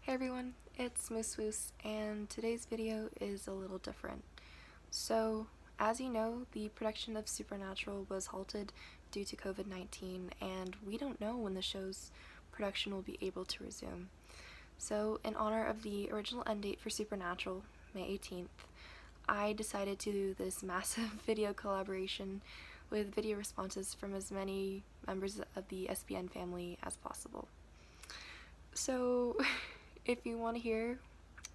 Hey everyone, it's Moose Woos, and today's video is a little different. So, as you know, the production of Supernatural was halted due to COVID-19, and we don't know when the show's production will be able to resume. So, in honor of the original end date for Supernatural, May 18th, I decided to do this massive video collaboration with video responses from as many members of the SPN family as possible. So, if you want to hear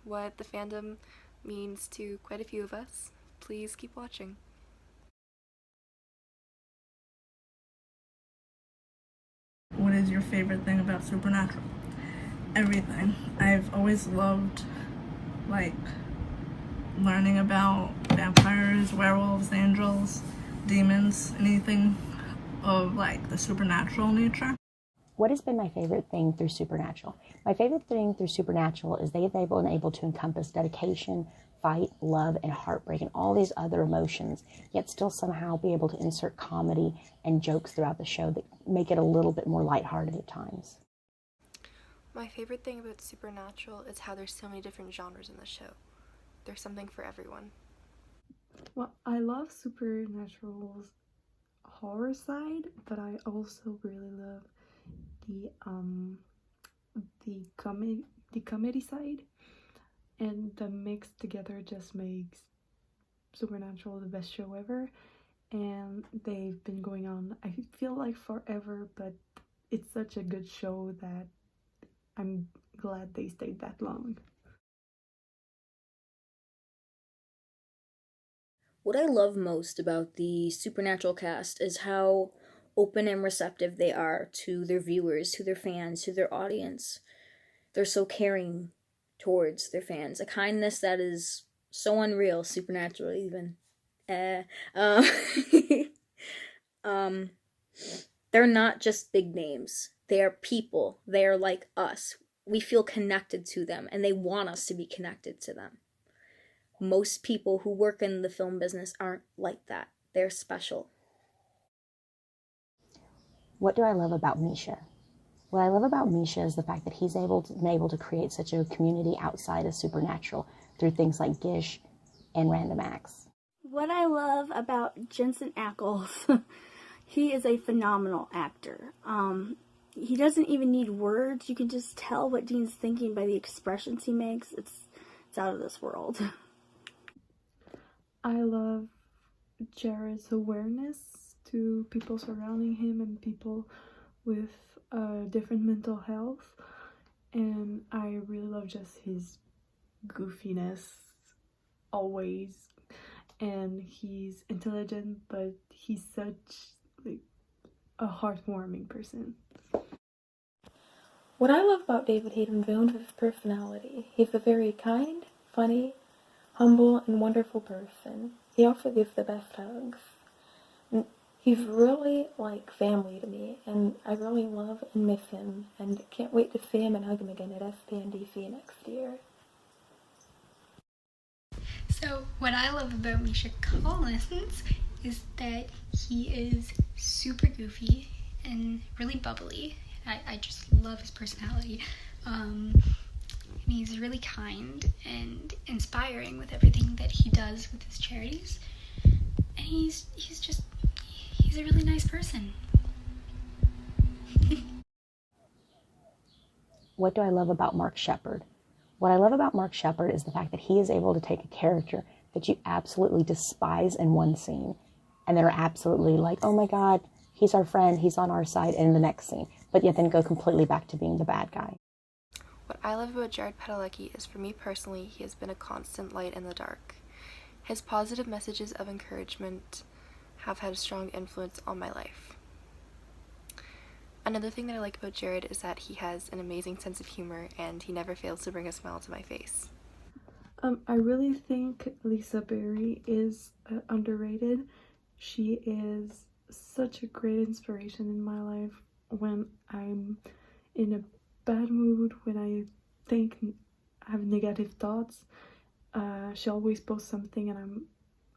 what the fandom means to quite a few of us, please keep watching. What is your favorite thing about Supernatural? Everything. I've always loved, like, learning about vampires, werewolves, angels, demons, anything of, like, the supernatural nature. What has been my favorite thing through Supernatural? My favorite thing through Supernatural is they've been able to encompass dedication, fight, love, and heartbreak, and all these other emotions, yet still somehow be able to insert comedy and jokes throughout the show that make it a little bit more lighthearted at times. My favorite thing about Supernatural is how there's so many different genres in the show. There's something for everyone. Well, I love Supernatural's horror side, but I also really love the comedy side, and the mix together just makes Supernatural the best show ever. And they've been going on, I feel like, forever, but it's such a good show that I'm glad they stayed that long. What I love most about the Supernatural cast is how open and receptive they are to their viewers, to their fans, to their audience. They're so caring towards their fans, a kindness that is so unreal, supernatural even. They're not just big names. They are people. They are like us. We feel connected to them, and they want us to be connected to them. Most people who work in the film business aren't like that. They're special. What do I love about Misha? What I love about Misha is the fact that he's been able to create such a community outside of Supernatural through things like Gish and Random Acts. What I love about Jensen Ackles, he is a phenomenal actor. He doesn't even need words. You can just tell what Dean's thinking by the expressions he makes. It's out of this world. I love Jared's awareness to people surrounding him and people with different mental health, and I really love just his goofiness always, and he's intelligent, but he's such like a heartwarming person. What I love about David Hayden Boone is his personality. He's a very kind, funny, humble, and wonderful person. He also gives the best hugs. He's really like family to me, and I really love and miss him, and can't wait to see him and hug him again at SPN DC next year. So what I love about Misha Collins is that he is super goofy and really bubbly. I just love his personality. And he's really kind and inspiring with everything that he does with his charities. And he's a really nice person. What do I love about Mark Sheppard? What I love about Mark Sheppard is the fact that he is able to take a character that you absolutely despise in one scene, and they're absolutely like, oh my god, he's our friend, he's on our side, in the next scene, but yet then go completely back to being the bad guy. What I love about Jared Padalecki is, for me personally, he has been a constant light in the dark. His positive messages of encouragement have had a strong influence on my life. Another thing that I like about Jared is that he has an amazing sense of humor, and he never fails to bring a smile to my face. I really think Lisa Berry is underrated. She is such a great inspiration in my life when I'm in a bad mood, when I have negative thoughts. She always posts something and I'm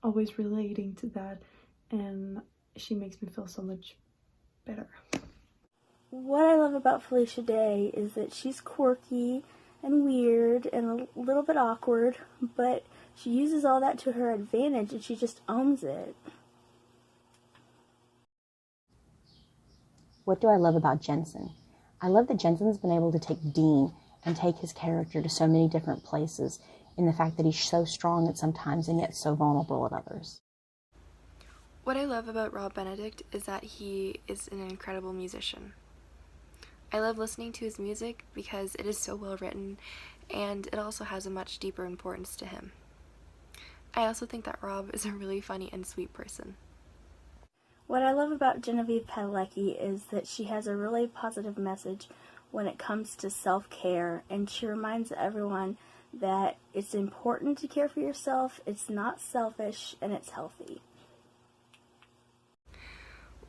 always relating to that, and she makes me feel so much better. What I love about Felicia Day is that she's quirky and weird and a little bit awkward, but she uses all that to her advantage and she just owns it. What do I love about Jensen? I love that Jensen's been able to take Dean and take his character to so many different places, in the fact that he's so strong at some times and yet so vulnerable at others. What I love about Rob Benedict is that he is an incredible musician. I love listening to his music because it is so well written, and it also has a much deeper importance to him. I also think that Rob is a really funny and sweet person. What I love about Genevieve Padalecki is that she has a really positive message when it comes to self-care, and she reminds everyone that it's important to care for yourself, it's not selfish, and it's healthy.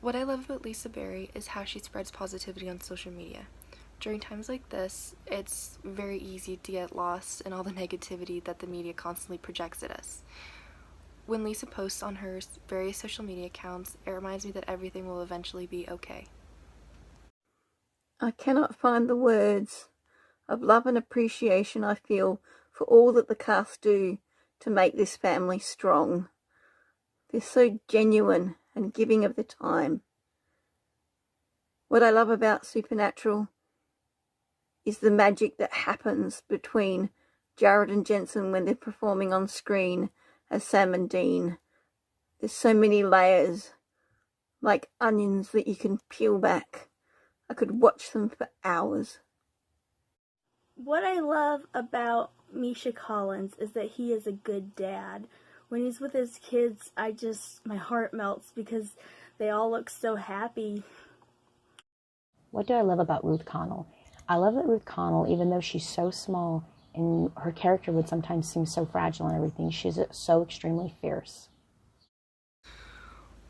What I love about Lisa Berry is how she spreads positivity on social media. During times like this, it's very easy to get lost in all the negativity that the media constantly projects at us. When Lisa posts on her various social media accounts, it reminds me that everything will eventually be okay. I cannot find the words of love and appreciation I feel for all that the cast do to make this family strong. They're so genuine and giving of the time. What I love about Supernatural is the magic that happens between Jared and Jensen when they're performing on screen as Sam and Dean. There's so many layers, like onions that you can peel back. I could watch them for hours. What I love about Misha Collins is that he is a good dad. When he's with his kids, my heart melts because they all look so happy. What do I love about Ruth Connell? I love that Ruth Connell, even though she's so small and her character would sometimes seem so fragile and everything, she's so extremely fierce.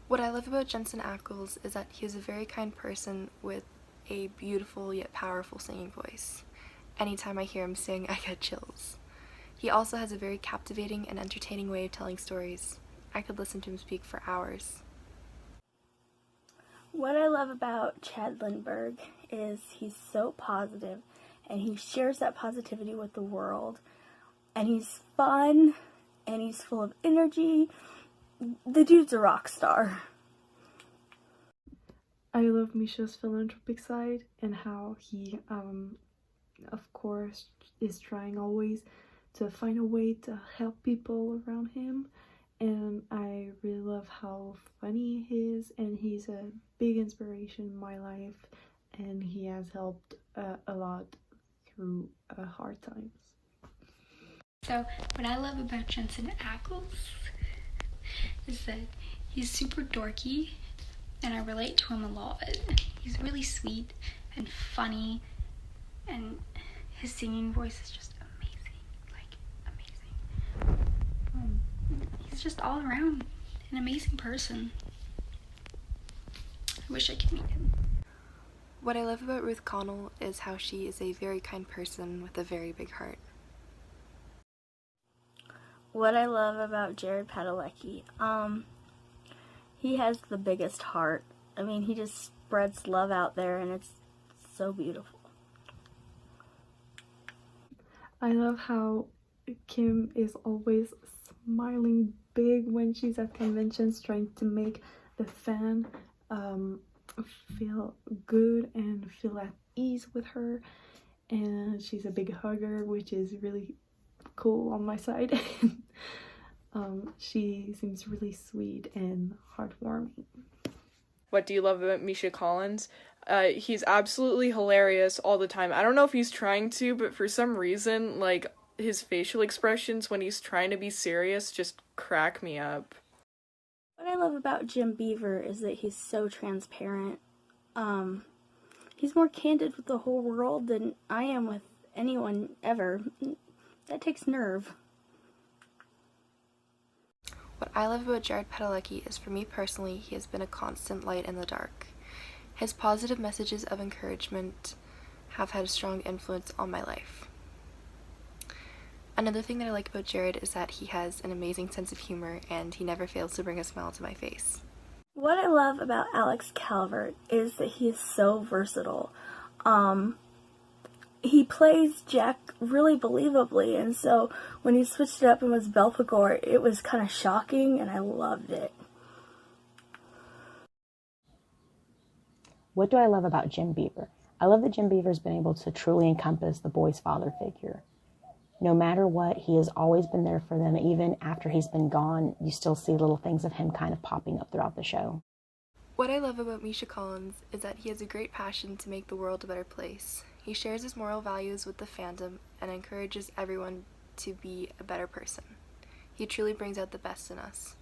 What I love about Jensen Ackles is that he is a very kind person with a beautiful yet powerful singing voice. Anytime I hear him sing, I get chills. He also has a very captivating and entertaining way of telling stories. I could listen to him speak for hours. What I love about Chad Lindberg is he's so positive and he shares that positivity with the world. And he's fun and he's full of energy. The dude's a rock star. I love Misha's philanthropic side and how he, of course, is trying always to find a way to help people around him. And I really love how funny he is, and he's a big inspiration in my life, and he has helped a lot through hard times. So what I love about Jensen Ackles is that he's super dorky, and I relate to him a lot. He's really sweet and funny, and his singing voice is just amazing. He's just all around an amazing person. I wish I could meet him. What I love about Ruth Connell is how she is a very kind person with a very big heart. What I love about Jared Padalecki, he has the biggest heart. I mean, he just spreads love out there, and it's so beautiful. I love how Kim is always smiling big when she's at conventions, trying to make the fan feel good and feel at ease with her. And she's a big hugger, which is really cool on my side. She seems really sweet and heartwarming. What do you love about Misha Collins? He's absolutely hilarious all the time. I don't know if he's trying to, but for some reason, like, his facial expressions when he's trying to be serious just crack me up. What I love about Jim Beaver is that he's so transparent. He's more candid with the whole world than I am with anyone ever. That takes nerve. What I love about Jared Padalecki is, for me personally, he has been a constant light in the dark. His positive messages of encouragement have had a strong influence on my life. Another thing that I like about Jared is that he has an amazing sense of humor and he never fails to bring a smile to my face. What I love about Alex Calvert is that he is so versatile. he plays Jack really believably, and so when he switched it up and was Belphegor, it was kind of shocking, and I loved it. What do I love about Jim Beaver? I love that Jim Beaver's been able to truly encompass the boys' father figure. No matter what, he has always been there for them. Even after he's been gone, you still see little things of him kind of popping up throughout the show. What I love about Misha Collins is that he has a great passion to make the world a better place. He shares his moral values with the fandom and encourages everyone to be a better person. He truly brings out the best in us.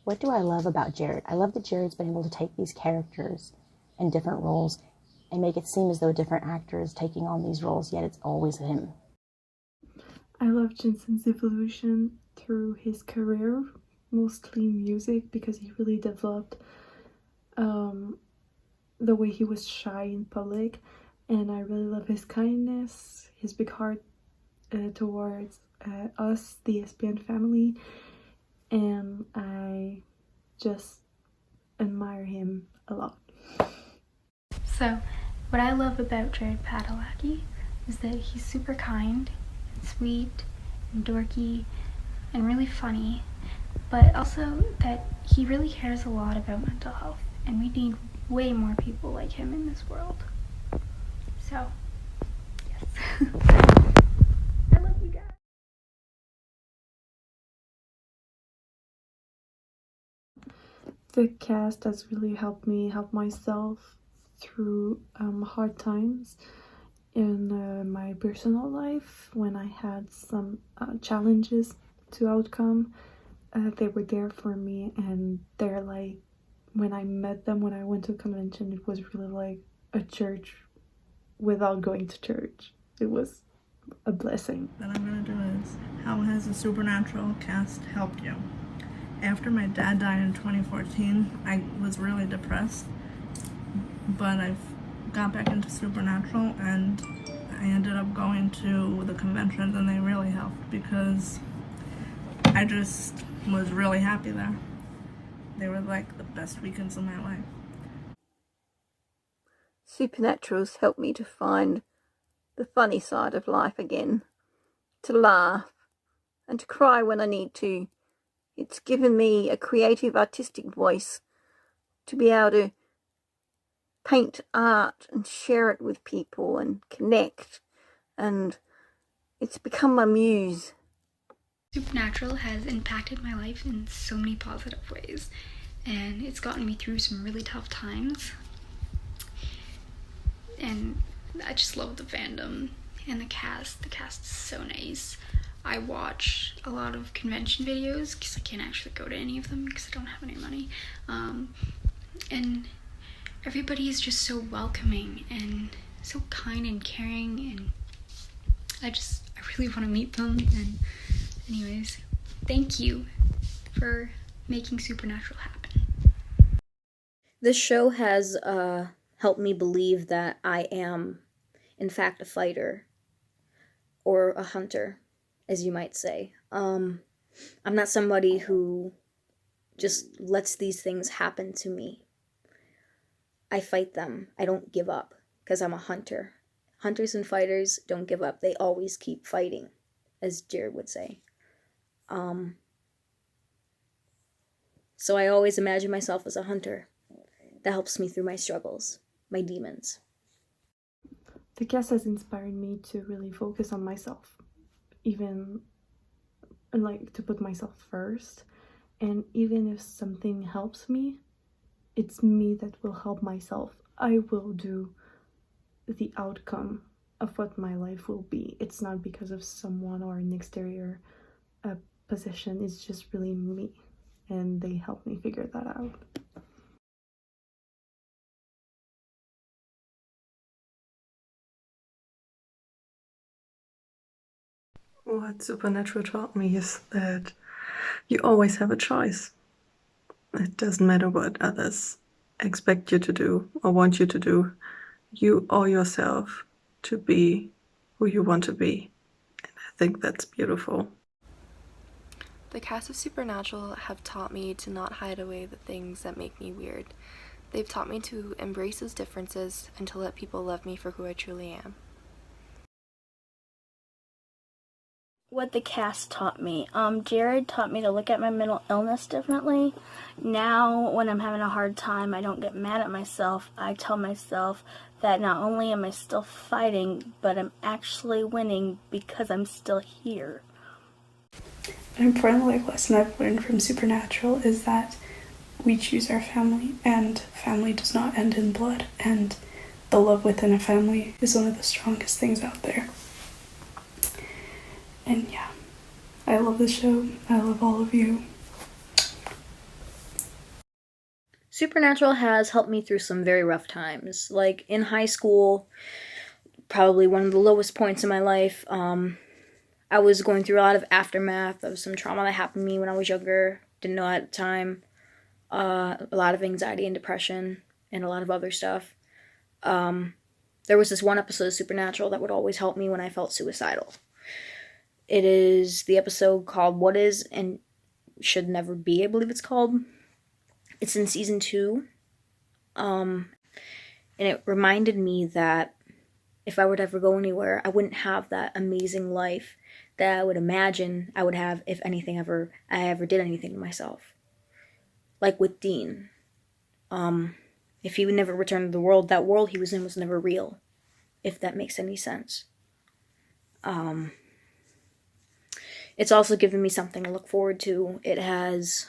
What do I love about Jared? I love that Jared's been able to take these characters in different roles and make it seem as though a different actor is taking on these roles, yet it's always him. I love Jensen's evolution through his career, mostly music, because he really developed the way he was shy in public, and I really love his kindness, his big heart towards us, the SPN family, and I just admire him a lot. So, what I love about Jared Padalecki is that he's super kind and sweet and dorky and really funny, but also that he really cares a lot about mental health, and we need way more people like him in this world. So, yes. I love you guys. The cast has really helped me help myself through hard times in my personal life. When I had some challenges to outcome, they were there for me, and they're like, when I met them, when I went to a convention, it was really like a church without going to church. It was a blessing. That I'm going to do is, how has the Supernatural cast helped you? After my dad died in 2014, I was really depressed, but I've got back into Supernatural, and I ended up going to the conventions, and they really helped because I just was really happy there. They were like the best weekends of my life. Supernatural's helped me to find the funny side of life again, to laugh and to cry when I need to. It's given me a creative, artistic voice to be able to paint art and share it with people and connect, and it's become my muse. Supernatural has impacted my life in so many positive ways, and it's gotten me through some really tough times. And I just love the fandom and the cast. The cast is so nice. I watch a lot of convention videos because I can't actually go to any of them because I don't have any money. And everybody is just so welcoming and so kind and caring, and I really want to meet them. And anyways, thank you for making Supernatural happen. This show has helped me believe that I am, in fact, a fighter, or a hunter, as you might say. I'm not somebody who just lets these things happen to me. I fight them. I don't give up, because I'm a hunter. Hunters and fighters don't give up. They always keep fighting, as Jared would say. So I always imagine myself as a hunter. That helps me through my struggles, my demons. The cast has inspired me to really focus on myself, even like to put myself first. And even if something helps me, it's me that will help myself. I will do the outcome of what my life will be. It's not because of someone or an exterior position. It's just really me, and they help me figure that out. What Supernatural taught me is that you always have a choice. It doesn't matter what others expect you to do or want you to do. You owe yourself to be who you want to be. And I think that's beautiful. The cast of Supernatural have taught me to not hide away the things that make me weird. They've taught me to embrace those differences and to let people love me for who I truly am. What the cast taught me. Jared taught me to look at my mental illness differently. Now, when I'm having a hard time, I don't get mad at myself. I tell myself that not only am I still fighting, but I'm actually winning because I'm still here. An important life lesson I've learned from Supernatural is that we choose our family, and family does not end in blood, and the love within a family is one of the strongest things out there. And yeah, I love the show. I love all of you. Supernatural has helped me through some very rough times. Like in high school, probably one of the lowest points in my life. I was going through a lot of aftermath of some trauma that happened to me when I was younger. Didn't know at the time. A lot of anxiety and depression and a lot of other stuff. There was this one episode of Supernatural that would always help me when I felt suicidal. It is the episode called What Is and Should Never Be, I believe it's called. It's in season 2. And it reminded me that if I were to ever go anywhere, I wouldn't have that amazing life that I would imagine I would have if I ever did anything to myself. Like with Dean. If he would never return to the world, that world he was in was never real. If that makes any sense. It's also given me something to look forward to. It has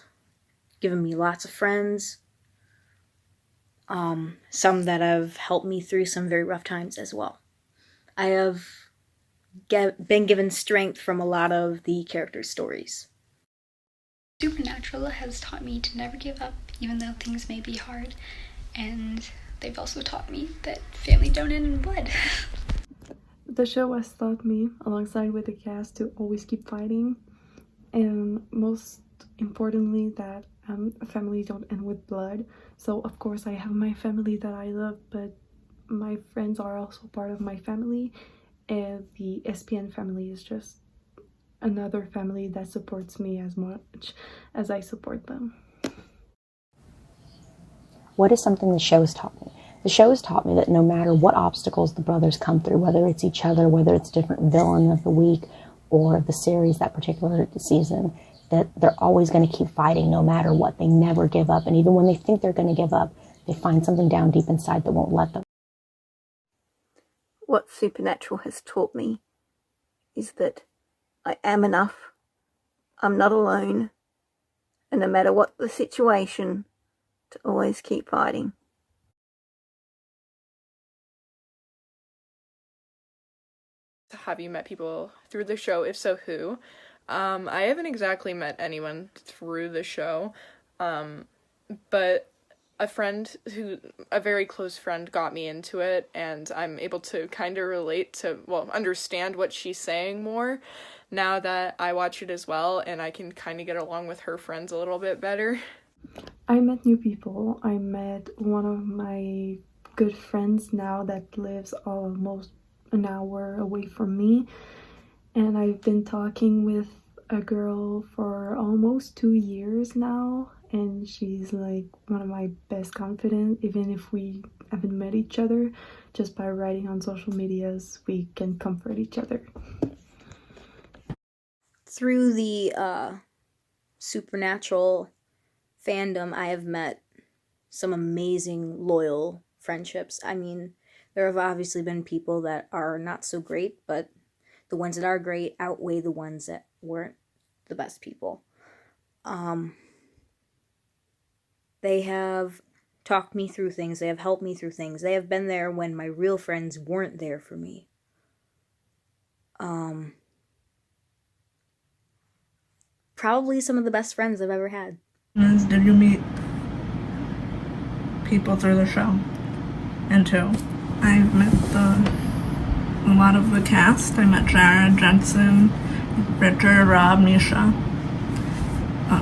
given me lots of friends. Some that have helped me through some very rough times as well. I have been given strength from a lot of the characters' stories. Supernatural has taught me to never give up, even though things may be hard. And they've also taught me that family don't end in blood. The show has taught me, alongside with the cast, to always keep fighting, and most importantly that families don't end with blood. So of course I have my family that I love, but my friends are also part of my family, and the SPN family is just another family that supports me as much as I support them. What is something the show has taught me? The show has taught me that no matter what obstacles the brothers come through, whether it's each other, whether it's different villain of the week or the series that particular season, that they're always going to keep fighting no matter what. They never give up. And even when they think they're going to give up, they find something down deep inside that won't let them. What Supernatural has taught me is that I am enough, I'm not alone, and no matter what the situation, to always keep fighting. Have you met people through the show? If so, who? I haven't exactly met anyone through the show, but a very close friend got me into it, and I'm able to kind of relate to, understand what she's saying more now that I watch it as well, and I can kind of get along with her friends a little bit better. I met new people. I met one of my good friends now that lives almost an hour away from me, and I've been talking with a girl for almost 2 years now, and she's like one of my best confidants. Even if we haven't met each other, just by writing on social medias, we can comfort each other. Through the Supernatural fandom, I have met some amazing loyal friendships. I mean, there have obviously been people that are not so great, but the ones that are great outweigh the ones that weren't the best people. They have talked me through things. They have helped me through things. They have been there when my real friends weren't there for me. Probably some of the best friends I've ever had. Did you meet people through the show? And too, I've met a lot of the cast. I met SARA, Jensen, Richard, Rob, Nisha,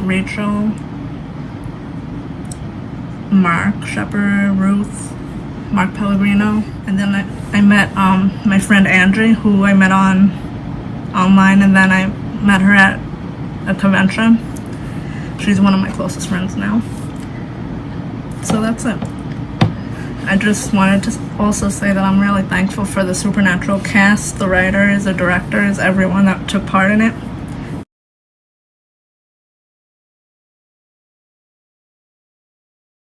Rachel, Mark, Shepard, Ruth, Mark Pellegrino, and then I met my friend Angie, who I met online, and then I met her at a convention. She's one of my closest friends now. So that's it. I just wanted to also say that I'm really thankful for the Supernatural cast, the writers, the directors, everyone that took part in it.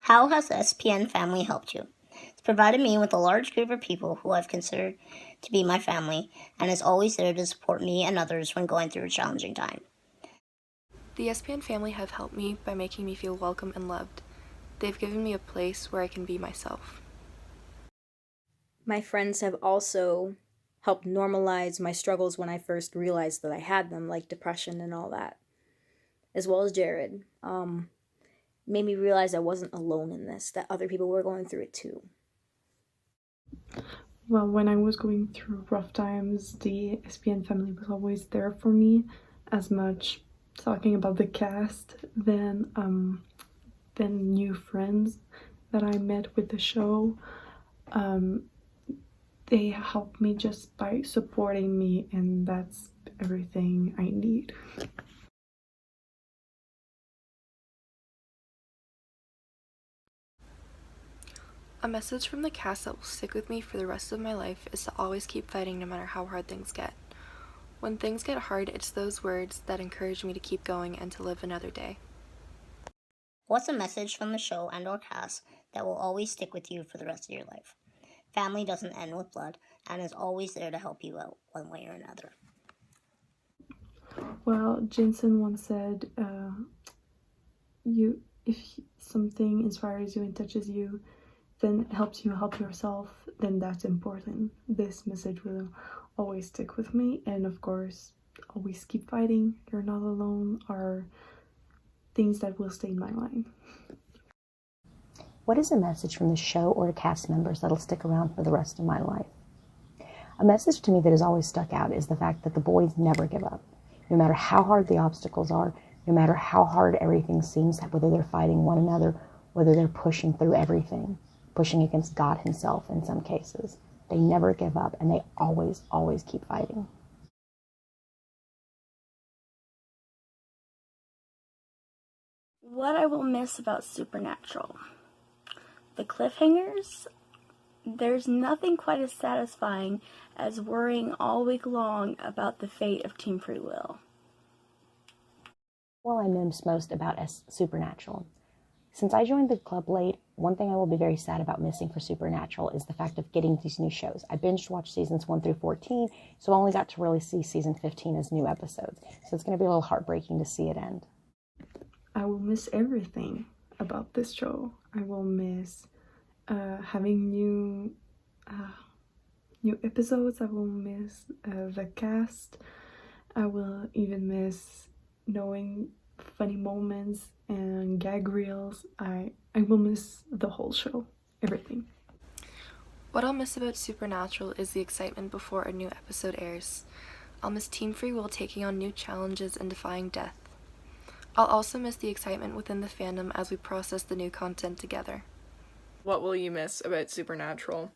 How has the SPN family helped you? It's provided me with a large group of people who I've considered to be my family and is always there to support me and others when going through a challenging time. The SPN family have helped me by making me feel welcome and loved. They've given me a place where I can be myself. My friends have also helped normalize my struggles when I first realized that I had them, like depression and all that. As well as Jared. Made me realize I wasn't alone in this, that other people were going through it too. Well, when I was going through rough times, the SPN family was always there for me, as much talking about the cast than new friends that I met with the show. They helped me just by supporting me, and that's everything I need. A message from the cast that will stick with me for the rest of my life is to always keep fighting no matter how hard things get. When things get hard, it's those words that encourage me to keep going and to live another day. What's a message from the show and or cast that will always stick with you for the rest of your life? Family doesn't end with blood and is always there to help you out one way or another. Well, Jensen once said, if something inspires you and touches you, then helps you help yourself, then that's important. This message will always stick with me, and of course, always keep fighting. You're not alone are things that will stay in my mind. What is a message from the show or the cast members that'll stick around for the rest of my life? A message to me that has always stuck out is the fact that the boys never give up. No matter how hard the obstacles are, no matter how hard everything seems, whether they're fighting one another, whether they're pushing through everything, pushing against God himself in some cases, they never give up and they always, always keep fighting. What I will miss about Supernatural. The cliffhangers. There's nothing quite as satisfying as worrying all week long about the fate of Team Free Will. Well, I miss most about Supernatural. Since I joined the club late, one thing I will be very sad about missing for Supernatural is the fact of getting these new shows. I binge watched seasons 1 through 14, so I only got to really see season 15 as new episodes. So it's going to be a little heartbreaking to see it end. I will miss everything about this show. I will miss having new episodes. I will miss the cast. I will even miss knowing funny moments and gag reels. I will miss the whole show, everything. What I'll miss about Supernatural is the excitement before a new episode airs. I'll miss Team Free Will taking on new challenges and defying death. I'll also miss the excitement within the fandom as we process the new content together. What will you miss about Supernatural?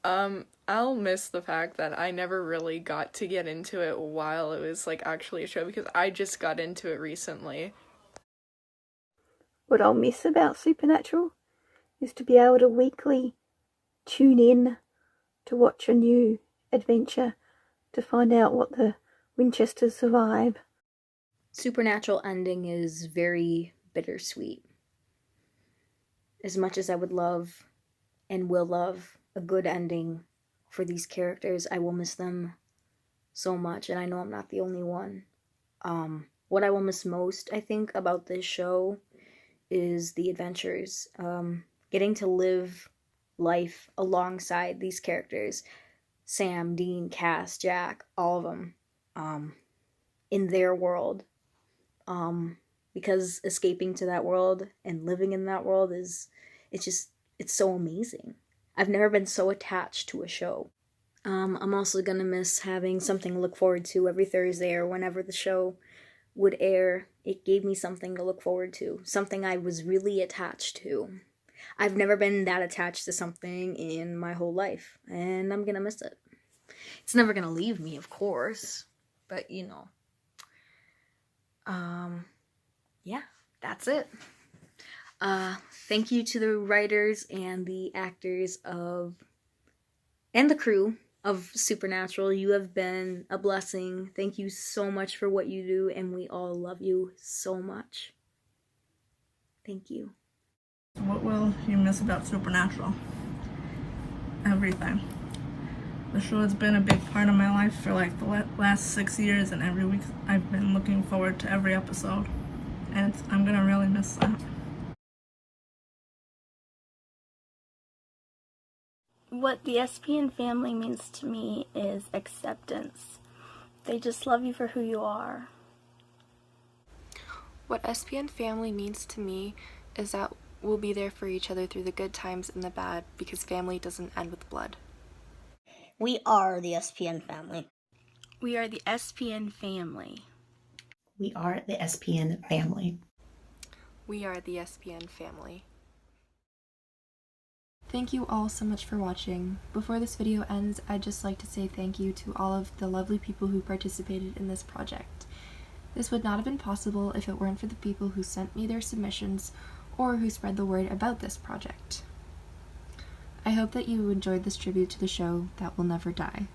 I'll miss the fact that I never really got to get into it while it was like actually a show, because I just got into it recently. What I'll miss about Supernatural is to be able to weekly tune in to watch a new adventure, to find out what the Winchesters survive. Supernatural ending is very bittersweet. As much as I would love and will love a good ending for these characters, I will miss them so much, and I know I'm not the only one. What I will miss most, I think, about this show is the adventures. Getting to live life alongside these characters. Sam, Dean, Cass, Jack, all of them. In their world. Because escaping to that world and living in that world it's so amazing. I've never been so attached to a show. I'm also gonna miss having something to look forward to every Thursday or whenever the show would air. It gave me something to look forward to, something I was really attached to. I've never been that attached to something in my whole life, and I'm gonna miss it. It's never gonna leave me, of course, but you know. Yeah, that's it. Thank you to the writers and the actors and the crew of Supernatural. You have been a blessing. Thank you so much for what you do, and we all love you so much. Thank you. What will you miss about Supernatural? Everything. The show has been a big part of my life for like the last 6 years, and every week I've been looking forward to every episode, and I'm gonna really miss that. What the SPN family means to me is acceptance. They just love you for who you are. What SPN family means to me is that we'll be there for each other through the good times and the bad, because family doesn't end with blood. We are the SPN family. We are the SPN family. We are the SPN family. We are the SPN family. Thank you all so much for watching. Before this video ends, I'd just like to say thank you to all of the lovely people who participated in this project. This would not have been possible if it weren't for the people who sent me their submissions or who spread the word about this project. I hope that you enjoyed this tribute to the show that will never die.